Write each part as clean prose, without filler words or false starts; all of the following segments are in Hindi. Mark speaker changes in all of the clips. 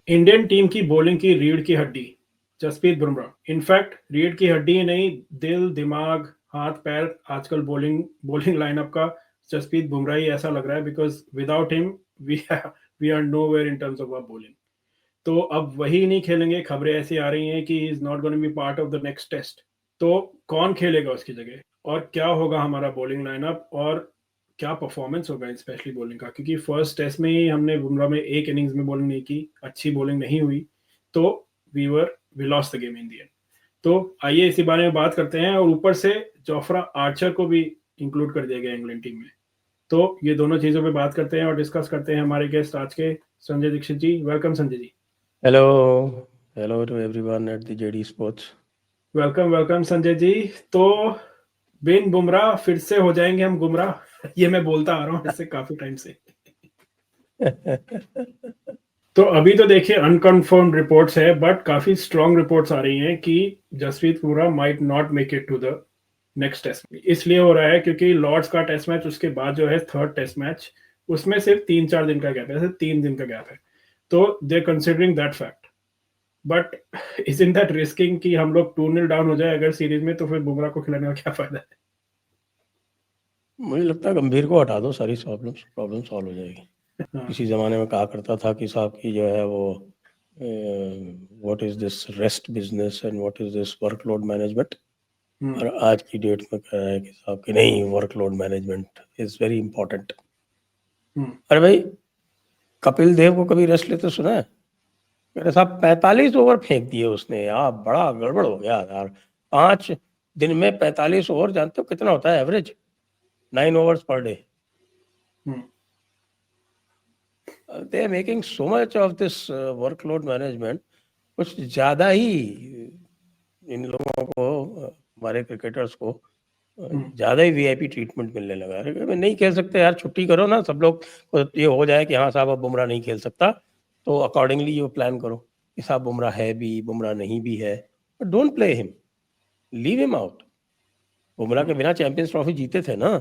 Speaker 1: इंडियन टीम की बॉलिंग की रीढ़ की हड्डी जसप्रीत बुमराह। इनफैक्ट रीढ़ की हड्डी ही नहीं, दिल, दिमाग, हाथ पैर, आजकल बॉलिंग बॉलिंग लाइनअप का जसप्रीत बुमराह ही ऐसा लग रहा है, because without him we we are nowhere in terms of our bowling. तो अब वही नहीं खेलेंगे, खबरें ऐसी आ रही हैं कि is not going to be part of the next test. तो कौन खेलेगा उसकी जगह, और क्या होगा हमारा बॉलिंग लाइनअप, और क्या परफॉर्मेंस होगा स्पेशली बॉलिंग का, क्योंकि फर्स्ट टेस्ट में ही हमने बुमराह में एक इनिंग्स में बॉलिंग नहीं की, अच्छी बॉलिंग नहीं हुई, तो we lost the game in the end. तो आइए इसी बारे में बात करते हैं, और ऊपर से जोफ्रा आर्चर को भी इंक्लूड कर दिया गया इंग्लैंड टीम में। तो ये दोनों चीजों पे बात करते हैं और डिस्कस करते हैं हमारे गेस्ट आज के Sanjay Dikshit ji. Welcome Sanjay ji.
Speaker 2: Hello hello to everyone at the JD sports.
Speaker 1: Welcome welcome Sanjay ji. तो बिन बुमराह फिर से हो जाएंगे हम गुमराह, ये मैं बोलता आ रहा हूँ इससे काफी टाइम से। तो अभी तो देखिए अनकन्फर्म्ड रिपोर्ट्स है, बट काफी स्ट्रॉन्ग रिपोर्ट्स आ रही हैं कि Jasprit Bumrah might not make it to the next test. इसलिए हो रहा है क्योंकि लॉर्ड्स का टेस्ट मैच, उसके बाद जो है थर्ड टेस्ट मैच, उसमें सिर्फ 3-4 दिन का गैप है, सिर्फ 3 दिन का गैप है। तो they considering that fact, but is in that risking कि हम लोग 2-0 डाउन हो जाए अगर सीरीज में, तो फिर बुमराह को खिलाने का क्या फायदा है?
Speaker 2: मुझे लगता है गंभीर को हटा दो, सारी प्रॉब्लम सॉल्व हो जाएगी।
Speaker 1: हाँ,
Speaker 2: किसी ज़माने में कहा करता था कि साहब की जो है वो what is this rest business and what is this workload management. और आज की डेट में कह रहा है कि साहब कि नहीं, workload management is very important. अरे भाई, कपिल देव को कभी रेस्ट लेते सुना है? मेरे साहब 45 ओवर फेंक दिए उसने यार, बड़ा गड़बड़ हो गया यार। 5 दिन में 45 ओवर, जानते हो कितना होता है average? 9 overs per day. They are making so much of this workload management. कुछ ज़्यादा ही इन लोगों को, हमारे क्रिकेटर्स को ज़्यादा ही वीआईपी ट्रीटमेंट मिलने लगा है। मैं नहीं खेल सकते यार, छुट्टी करो ना, सब लोग को ये हो जाए कि हाँ साहब अब बुमराह नहीं खेल सकता, तो अकॉर्डिंगली ये प्लान करो कि साहब बुमराह है भी, बुमराह नहीं भी है, don't play him, leave him out. Bumrah के बिना चैंपियंस ट्रॉफी जीते थे ना,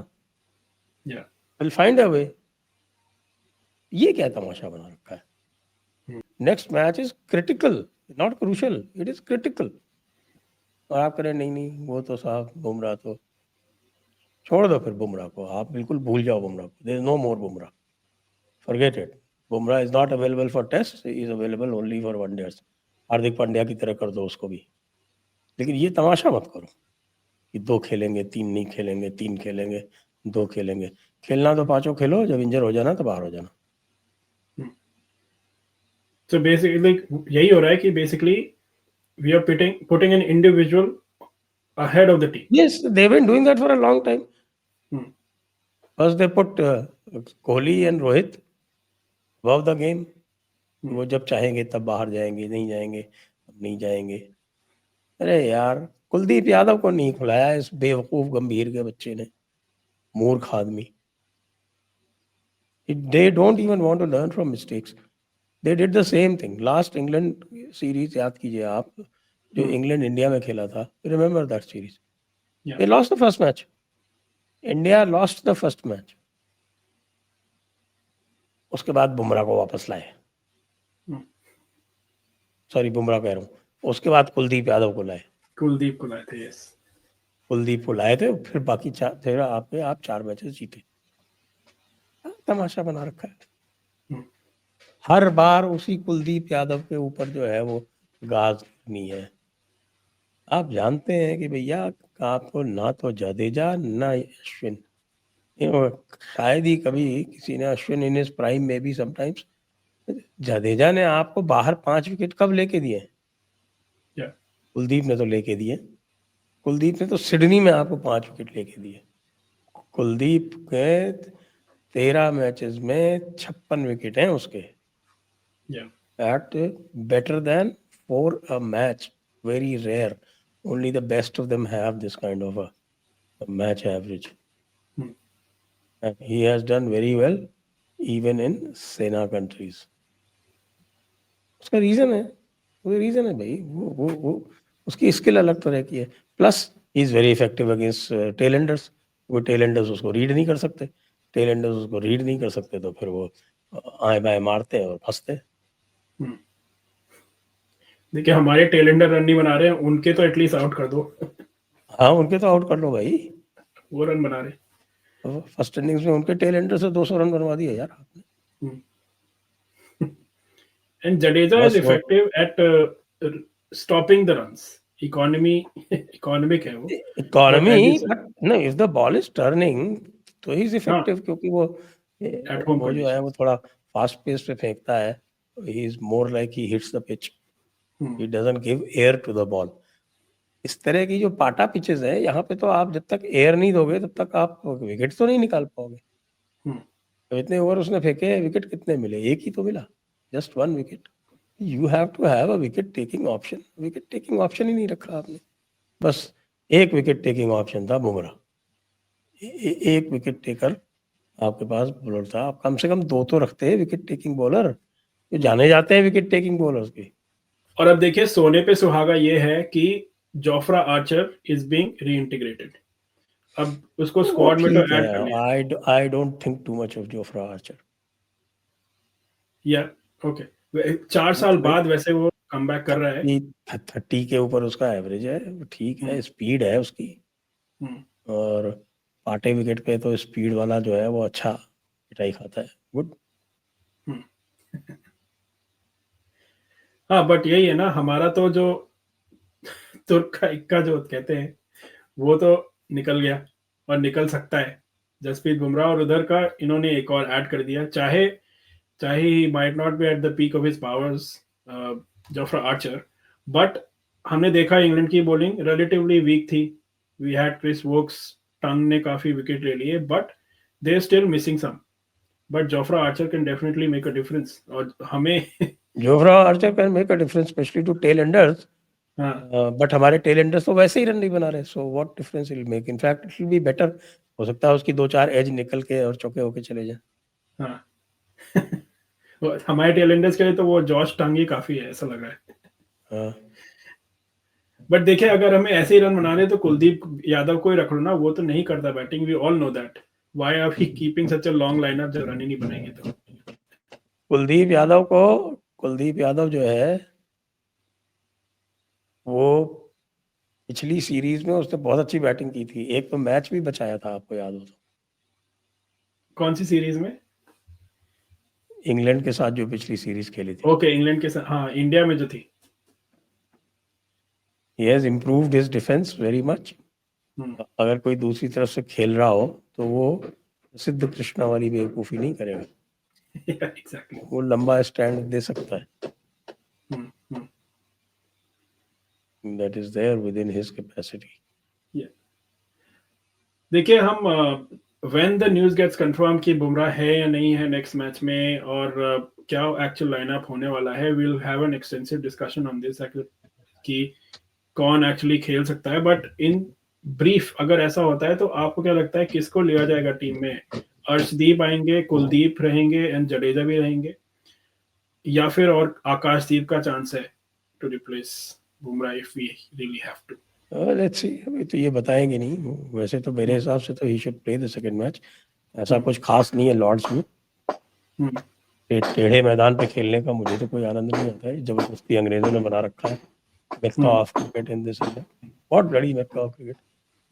Speaker 2: विल फाइंड अ वे। ये क्या तमाशा बना रखा है? Next match is critical, not crucial, it is critical. और आप करें नहीं नहीं, वो तो साहब बुमराह तो छोड़ दो, फिर बुमराह को आप बिल्कुल भूल जाओ, बुमराह को, there is no more Bumrah, forget it. Bumrah is not available for test, is available only for one days. Hardik Pandya की तरह कर दो उसको भी, लेकिन ये तमाशा मत करो कि 2 खेलेंगे 3 नहीं खेलेंगे, 3 खेलेंगे 2 खेलेंगे। खेलना तो 5 खेलो, जब इंजर हो जाना तो बाहर हो जाना।
Speaker 1: So basically यही हो रहा है कि basically we are putting an individual ahead of the team.
Speaker 2: Yes, they've been doing that for a long time. First they put Kohli and Rohit above the game. वो जब चाहेंगे तब बाहर जाएंगे, नहीं जाएंगे अब नहीं जाएंगे। अरे यार, कुलदीप यादव को नहीं खिलाया इस बेवकूफ गंभीर के बच्चे ने, मूर्ख आदमी। They don't even want to learn from mistakes. They did the same thing. Last England series याद कीजिए आप, जो इंग्लैंड इंडिया में खेला था, remember that series? They lost the first match. India lost the first match. उसके बाद बुमराह को वापस लाए, सॉरी बुमराह कह रहा हूँ, उसके बाद कुलदीप यादव को लाए।
Speaker 1: कुलदीप को लाए थे, यस,
Speaker 2: कुलदीप को लाए थे, फिर बाकी आप 4 मैचेस जीते। तमाशा बना रखा है। हर बार उसी कुलदीप यादव के ऊपर जो है वो गाज नहीं है। आप जानते हैं कि भैया आपको ना तो जडेजा ना अश्विन, शायद ही कभी किसी ने, अश्विन इन इज प्राइम में भी समटाइम्स, जडेजा ने आपको बाहर 5 विकेट कब लेके दिए? कुलदीप ने तो लेके दिए। कुलदीप ने तो सिडनी में आपको 5 विकेट लेके दिए। कुलदीप के 13 मैचेस में 56 विकेट हैं उसके, at better than 4 a match, very rare, only the best of them have this kind of a match average. And he has done very well even in सेना countries. उसका रीजन है, वो रीजन है भाई, वो उसकी स्किल अलग तरह की है। Plus he is very effective against tailenders. वो टेलेंडर्स उसको रीड नहीं कर सकते, टेलेंडर्स उसको रीड नहीं कर सकते, तो फिर वो आए बाएं मारते हैं और फंसते हैं।
Speaker 1: देखिए हमारे टेलेंडर रन नहीं बना रहे हैं, उनके तो एटलीस्ट आउट कर दो।
Speaker 2: हाँ उनके तो आउट कर लो भाई,
Speaker 1: वो रन बना रहे।
Speaker 2: तो फर्स्ट इनिंग्स में उनके टेलेंडर से 200 रन बनवा दिए यार आपने।
Speaker 1: एंड जडेजा इज
Speaker 2: बस वो
Speaker 1: effective at stopping the runs. Economic है वो, but
Speaker 2: economy,
Speaker 1: as you said,
Speaker 2: but नहीं if the ball is turning तो ही इज
Speaker 1: हाँ
Speaker 2: इफेक्टिव, क्योंकि वो
Speaker 1: एट होम
Speaker 2: वो जो है
Speaker 1: कंडीशन।
Speaker 2: वो थोड़ा फास्ट पेस पे फेंकता है, he is more like he hits the pitch, he doesn't give air to the ball. इस तरह की जो पाटा पिचेस है यहाँ पे तो आप जब तक एयर नहीं दोगे तब तक आप विकेट तो नहीं निकाल पाओगे। तो इतने ओवर उसने फेंके, विकेट कितने मिले? एक ही तो मिला, just one wicket. You have to have a wicket taking option, wicket taking option ही नहीं रखा आपने। बस एक विकेट टेकिंग ऑप्शन था बुमराह, एक विकेट टेकर आपके पास बॉलर था। आप कम से कम दो तो रखते हैं विकेट टेकिंग बॉलर, जो जाने जाते हैं विकेट टेकिंग बॉलर्स के।
Speaker 1: और अब देखिए सोने पे सुहागा ये है कि जोफ्रा आर्चर इज बीइंग रीइंटीग्रेटेड। अब उसको
Speaker 2: वो
Speaker 1: स्क्वाड में तो
Speaker 2: ठीक है,
Speaker 1: ऐड कर लिया।
Speaker 2: I don't think too much of Jofra Archer.
Speaker 1: या ओके, 4 साल बाद वैसे वो कमबैक कर रहा है।
Speaker 2: 30 के ऊपर उसका एवरेज है, वो ठीक है, स्पीड है उसकी, और पाटे विकेट पे तो स्पीड वाला जो है वो अच्छा पिटाई खाता है, गुड।
Speaker 1: हाँ बट यही है ना, हमारा तो जो तुर्क का इक्का जो कहते हैं वो तो निकल गया और निकल सकता है, जसप्रीत बुमराह। और उधर का इन्होंने एक और ऐड कर दिया, चाहे चाहे he might not be at the peak of his powers, Jofra Archer, but हमने देखा इंग्लैंड की बॉलिंग रिलेटिवली वीक थी। We had Chris Woakes, Tongue ने काफी विकेट ले लिए, but they are still missing some. But Jofra Archer can definitely make a difference, और हमें
Speaker 2: Jofra Archer can make a difference specially to tail enders,
Speaker 1: हाँ
Speaker 2: बट हमारे टेल एंडर्स तो वैसे ही रन नहीं बना रहे, so what difference will make, in fact it will be better. हो सकता है उसकी 2-4 एज निकल के और चौके होके चले जाए।
Speaker 1: हाँ हमारे टेलेंडर्स के लिए तो वो जॉश टंग ही काफी है, ऐसा लग रहा है।
Speaker 2: हाँ
Speaker 1: बट देखिए अगर हमें ऐसे ही रन बनाने तो कुलदीप यादव को ही रख लो ना, वो तो नहीं करता batting, we all know that. Why are we keeping such a long lineup जब रन ही नहीं बनाएंगे तो।
Speaker 2: कुलदीप यादव को, कुलदीप यादव जो है वो पिछली सीरीज में उसने बहुत अच्छी बैटिंग की थी, एक तो मैच भी बचाया था, आपको याद हो तो,
Speaker 1: कौन सी सीरीज में?
Speaker 2: इंग्लैंड के साथ जो पिछली सीरीज खेली थी।
Speaker 1: ओके इंग्लैंड के साथ, हाँ इंडिया में जो थी।
Speaker 2: He has improved his defence very much. अगर कोई दूसरी तरफ से खेल रहा हो तो वो सिद्ध कृष्णा वाली बेवकूफ़ी नहीं करेगा,
Speaker 1: एग्जैक्टली।
Speaker 2: वो लंबा स्टैंड दे सकता है, that is there within his capacity.
Speaker 1: देखिए हम when the news gets confirm कि बुमराह है या नहीं है नेक्स्ट मैच में, और क्या एक्चुअल लाइनअप होने वाला है, we will have an extensive discussion on this कि कौन एक्चुअली खेल सकता है। बट इन ब्रीफ अगर ऐसा होता है तो आपको क्या लगता है किसको लिया जाएगा टीम में? अर्शदीप आएंगे, कुलदीप रहेंगे एंड जडेजा भी रहेंगे, या फिर और आकाशदीप का चांस है to replace Bumrah if we really have to?
Speaker 2: Let's see, अभी तो ये बताएंगे नहीं। वैसे तो मेरे हिसाब से तो he should play the second match, ऐसा कुछ खास नहीं है लॉर्ड्स में। टेढ़े मैदान पे खेलने का मुझे तो कोई आनंद नहीं आता है, जबरदस्ती अंग्रेजों ने बना रखा है mecca of cricket in this India. What bloody mecca of cricket?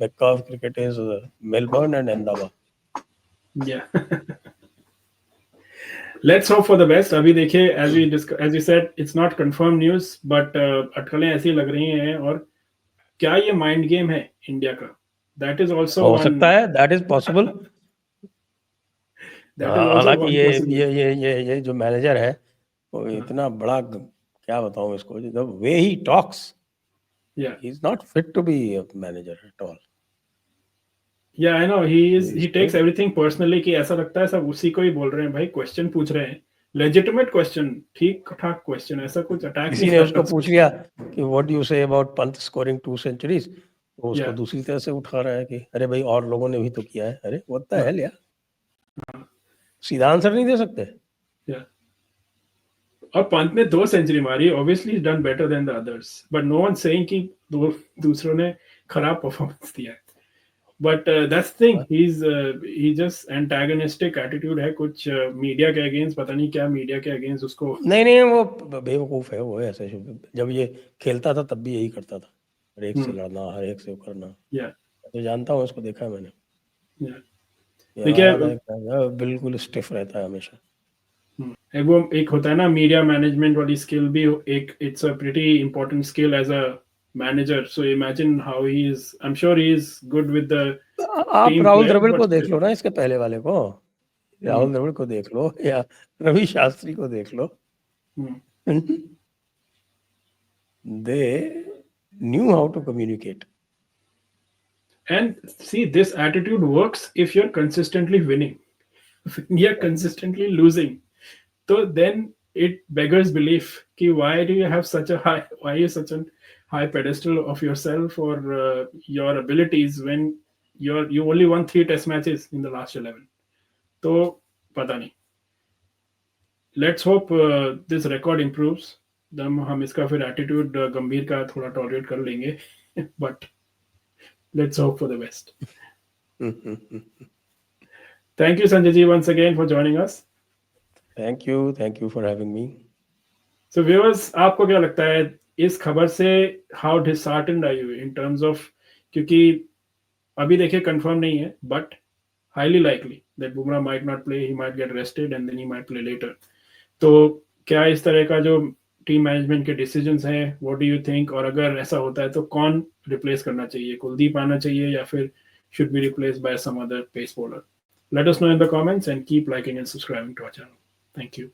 Speaker 2: Mecca of cricket is Melbourne and Ahmedabad.
Speaker 1: या let's hope for the best. अभी देखिए as we said it's not confirm news, but अटकलें ऐसी लग रही हैं। और क्या ये माइंड गेम है इंडिया का? दैट इज आल्सो
Speaker 2: हो
Speaker 1: वन,
Speaker 2: सकता है, that is possible.
Speaker 1: That is also
Speaker 2: हालांकि
Speaker 1: वन
Speaker 2: ये
Speaker 1: पॉसिबिलिटी।
Speaker 2: ये जो मैनेजर है वो इतना बड़ा, क्या बताऊं इसको, द वे ही टॉक्स,
Speaker 1: या
Speaker 2: he is not fit to be a manager at all.
Speaker 1: या I know he takes everything personally, कि ऐसा लगता है सब उसी को ही बोल रहे हैं भाई, क्वेश्चन पूछ रहे हैं, लेजिटिमेट क्वेश्चन, ठीक ठाक क्वेश्चन, ऐसा कुछ अटैक नहीं
Speaker 2: किसी ने
Speaker 1: कर
Speaker 2: उसको
Speaker 1: रहा।
Speaker 2: पूछ लिया कि what do you say about Pant scoring 2 centuries, तो उसको
Speaker 1: या
Speaker 2: दूसरी तरह से उठा रहा है कि अरे भाई और लोगों ने भी तो किया है। अरे व्हाट द हेल यार, सीधा आंसर नहीं दे सकते।
Speaker 1: या और पंत ने 2 सेंचुरी मारी, obviously done better than the others, but no one saying कि दूसरों ने खराब परफॉर्मेंस दिया है। But that's thing he just antagonistic attitude है कुछ मीडिया के अगेंस्ट, पता नहीं क्या मीडिया के अगेंस्ट उसको।
Speaker 2: नहीं वो बेवकूफ है वो, ऐसे जब ये खेलता था तब भी यही करता था, हर एक से लड़ना, हर एक से वो करना। तो जानता हूँ, उसको देखा है मैंने।
Speaker 1: देखिए
Speaker 2: बिल्कुल स्टिफ रहता है हमेशा।
Speaker 1: वो एक होता है ना मीडिया मैनेजमेंट वाली स्किल भी एक, it's a pretty important skill as a manager. So imagine how he is, I am sure he is good with the
Speaker 2: आप
Speaker 1: टीम
Speaker 2: राहुल
Speaker 1: प्ले,
Speaker 2: द्रविड़ को
Speaker 1: बट
Speaker 2: देख लो ना, इसके पहले वाले को, राहुल द्रविड़ को देख लो या रवि शास्त्री को देख लो। They knew how to communicate.
Speaker 1: And see, this attitude works if you're consistently winning. When you're consistently losing, so then it beggars belief कि why do you have such a high, why are you such a high pedestal of yourself or your abilities when you only won 3 test matches in the last 11. तो पता नहीं, let's hope this record improves. हम इसका फिर एटीट्यूड गंभीर का थोड़ा टॉलरेट कर लेंगे, but let's hope for the best. Thank you, Sanjay ji, once again for joining us.
Speaker 2: Thank you for having me.
Speaker 1: So viewers, आपको क्या लगता है इस खबर से? How disheartened are you in terms of, क्योंकि अभी देखिए कंफर्म नहीं है, but highly likely that Bumrah might not play, he might get rested and then he might play later. तो क्या इस तरह का जो टीम मैनेजमेंट के डिसीजंस हैं, व्हाट डू यू थिंक? और अगर ऐसा होता है तो कौन रिप्लेस करना चाहिए? कुलदीप आना चाहिए या फिर should be replaced by some other pace bowler? Let us know in the comments and keep liking and subscribing to our channel. Thank you.